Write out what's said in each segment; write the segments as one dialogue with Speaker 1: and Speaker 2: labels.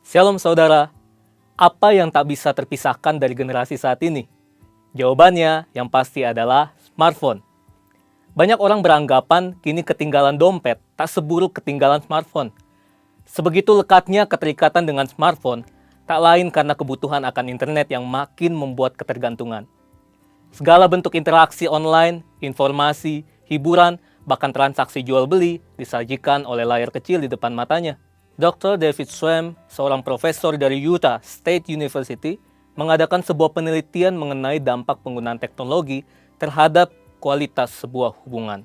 Speaker 1: Shalom saudara, apa yang tak bisa terpisahkan dari generasi saat ini? Jawabannya yang pasti adalah smartphone. Banyak orang beranggapan kini ketinggalan dompet tak seburuk ketinggalan smartphone. Sebegitu lekatnya keterikatan dengan smartphone, tak lain karena kebutuhan akan internet yang makin membuat ketergantungan. Segala bentuk interaksi online, informasi, hiburan, bahkan transaksi jual-beli disajikan oleh layar kecil di depan matanya. Dr. David Schwem, seorang profesor dari Utah State University, mengadakan sebuah penelitian mengenai dampak penggunaan teknologi terhadap kualitas sebuah hubungan.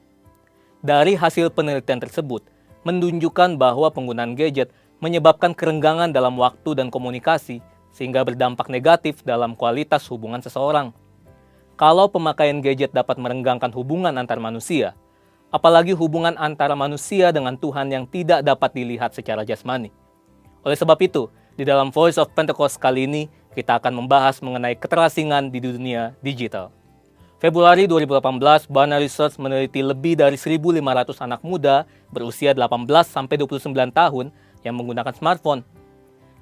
Speaker 1: Dari hasil penelitian tersebut, menunjukkan bahwa penggunaan gadget menyebabkan kerenggangan dalam waktu dan komunikasi, sehingga berdampak negatif dalam kualitas hubungan seseorang. Kalau pemakaian gadget dapat merenggangkan hubungan antar manusia, apalagi hubungan antara manusia dengan Tuhan yang tidak dapat dilihat secara jasmani. Oleh sebab itu, di dalam Voice of Pentecost kali ini, kita akan membahas mengenai keterasingan di dunia digital. Februari 2018, Barna Research meneliti lebih dari 1.500 anak muda berusia 18-29 tahun yang menggunakan smartphone.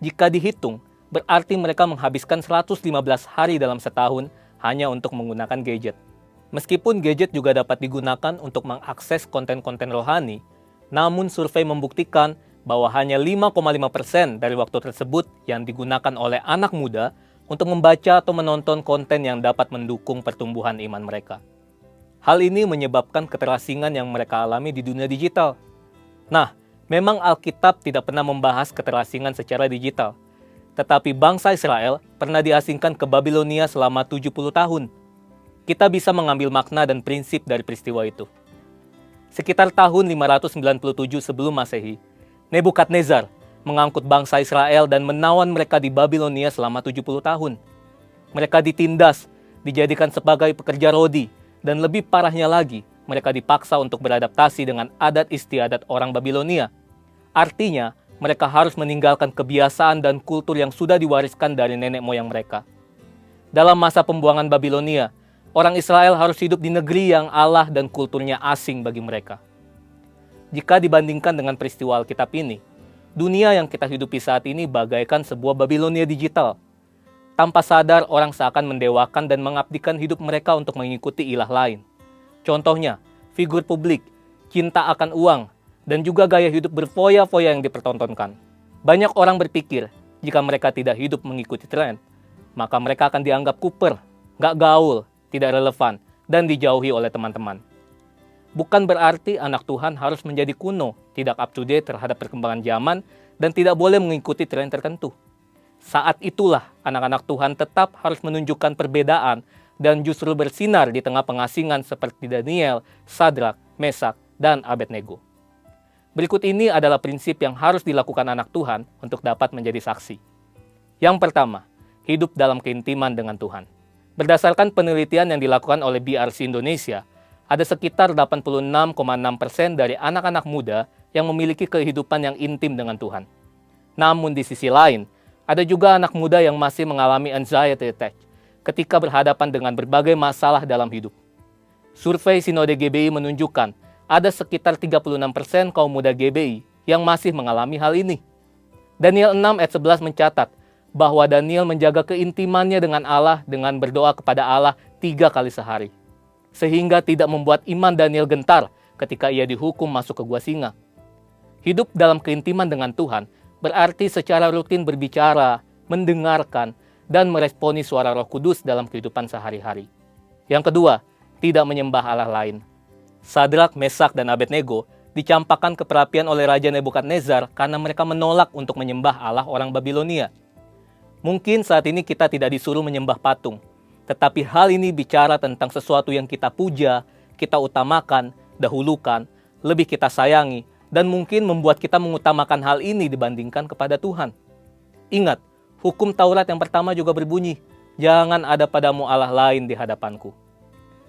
Speaker 1: Jika dihitung, berarti mereka menghabiskan 115 hari dalam setahun hanya untuk menggunakan gadget. Meskipun gadget juga dapat digunakan untuk mengakses konten-konten rohani, namun survei membuktikan bahwa hanya 5,5% dari waktu tersebut yang digunakan oleh anak muda untuk membaca atau menonton konten yang dapat mendukung pertumbuhan iman mereka. Hal ini menyebabkan keterasingan yang mereka alami di dunia digital. Nah, memang Alkitab tidak pernah membahas keterasingan secara digital, tetapi bangsa Israel pernah diasingkan ke Babilonia selama 70 tahun. Kita bisa mengambil makna dan prinsip dari peristiwa itu. Sekitar tahun 597 sebelum Masehi, Nebukadnezar mengangkut bangsa Israel dan menawan mereka di Babilonia selama 70 tahun. Mereka ditindas, dijadikan sebagai pekerja rodi, dan lebih parahnya lagi, mereka dipaksa untuk beradaptasi dengan adat istiadat orang Babilonia. Artinya, mereka harus meninggalkan kebiasaan dan kultur yang sudah diwariskan dari nenek moyang mereka. Dalam masa pembuangan Babilonia, orang Israel harus hidup di negeri yang Allah dan kulturnya asing bagi mereka. Jika dibandingkan dengan peristiwa Alkitab ini, dunia yang kita hidupi saat ini bagaikan sebuah Babilonia digital. Tanpa sadar, orang seakan mendewakan dan mengabdikan hidup mereka untuk mengikuti ilah lain. Contohnya, figur publik, cinta akan uang, dan juga gaya hidup berfoya-foya yang dipertontonkan. Banyak orang berpikir, jika mereka tidak hidup mengikuti tren, maka mereka akan dianggap kuper, gak gaul, tidak relevan, dan dijauhi oleh teman-teman. Bukan berarti anak Tuhan harus menjadi kuno, tidak up to date terhadap perkembangan zaman, dan tidak boleh mengikuti tren tertentu. Saat itulah anak-anak Tuhan tetap harus menunjukkan perbedaan dan justru bersinar di tengah pengasingan seperti Daniel, Sadrak, Mesak, dan Abednego. Berikut ini adalah prinsip yang harus dilakukan anak Tuhan untuk dapat menjadi saksi. Yang pertama, hidup dalam keintiman dengan Tuhan. Berdasarkan penelitian yang dilakukan oleh BRC Indonesia, ada sekitar 86,6% dari anak-anak muda yang memiliki kehidupan yang intim dengan Tuhan. Namun di sisi lain, ada juga anak muda yang masih mengalami anxiety attack ketika berhadapan dengan berbagai masalah dalam hidup. Survei Sinode GBI menunjukkan ada sekitar 36% kaum muda GBI yang masih mengalami hal ini. Daniel 6 ayat 11 mencatat bahwa Daniel menjaga keintimannya dengan Allah dengan berdoa kepada Allah 3 kali sehari. Sehingga tidak membuat iman Daniel gentar ketika ia dihukum masuk ke gua singa. Hidup dalam keintiman dengan Tuhan berarti secara rutin berbicara, mendengarkan, dan meresponi suara Roh Kudus dalam kehidupan sehari-hari. Yang kedua, tidak menyembah Allah lain. Sadrak, Mesak, dan Abednego dicampakkan ke perapian oleh Raja Nebukadnezar karena mereka menolak untuk menyembah Allah orang Babilonia. Mungkin saat ini kita tidak disuruh menyembah patung, tetapi hal ini bicara tentang sesuatu yang kita puja, kita utamakan, dahulukan, lebih kita sayangi, dan mungkin membuat kita mengutamakan hal ini dibandingkan kepada Tuhan. Ingat, hukum Taurat yang pertama juga berbunyi, jangan ada padamu Allah lain di hadapanku.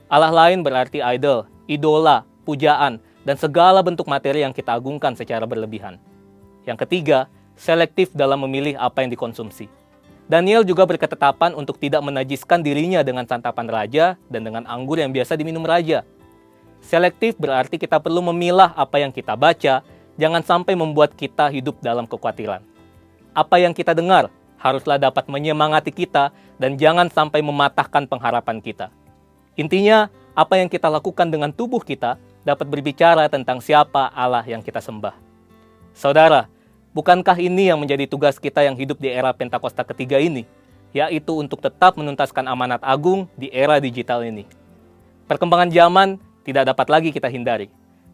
Speaker 1: Allah lain berarti idol, idola, pujaan, dan segala bentuk materi yang kita agungkan secara berlebihan. Yang ketiga, selektif dalam memilih apa yang dikonsumsi. Daniel juga berketetapan untuk tidak menajiskan dirinya dengan santapan raja dan dengan anggur yang biasa diminum raja. Selektif berarti kita perlu memilah apa yang kita baca, jangan sampai membuat kita hidup dalam kekhawatiran. Apa yang kita dengar haruslah dapat menyemangati kita dan jangan sampai mematahkan pengharapan kita. Intinya, apa yang kita lakukan dengan tubuh kita dapat berbicara tentang siapa Allah yang kita sembah. Saudara, bukankah ini yang menjadi tugas kita yang hidup di era Pentakosta ketiga ini, yaitu untuk tetap menuntaskan amanat agung di era digital ini. Perkembangan zaman tidak dapat lagi kita hindari.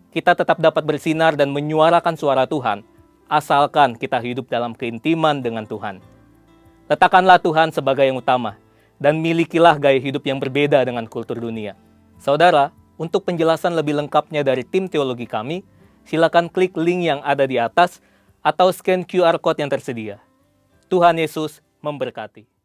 Speaker 1: Kita tetap dapat bersinar dan menyuarakan suara Tuhan, asalkan kita hidup dalam keintiman dengan Tuhan. Letakkanlah Tuhan sebagai yang utama, dan milikilah gaya hidup yang berbeda dengan kultur dunia. Saudara, untuk penjelasan lebih lengkapnya dari tim teologi kami, silakan klik link yang ada di atas atau scan QR Code yang tersedia. Tuhan Yesus memberkati.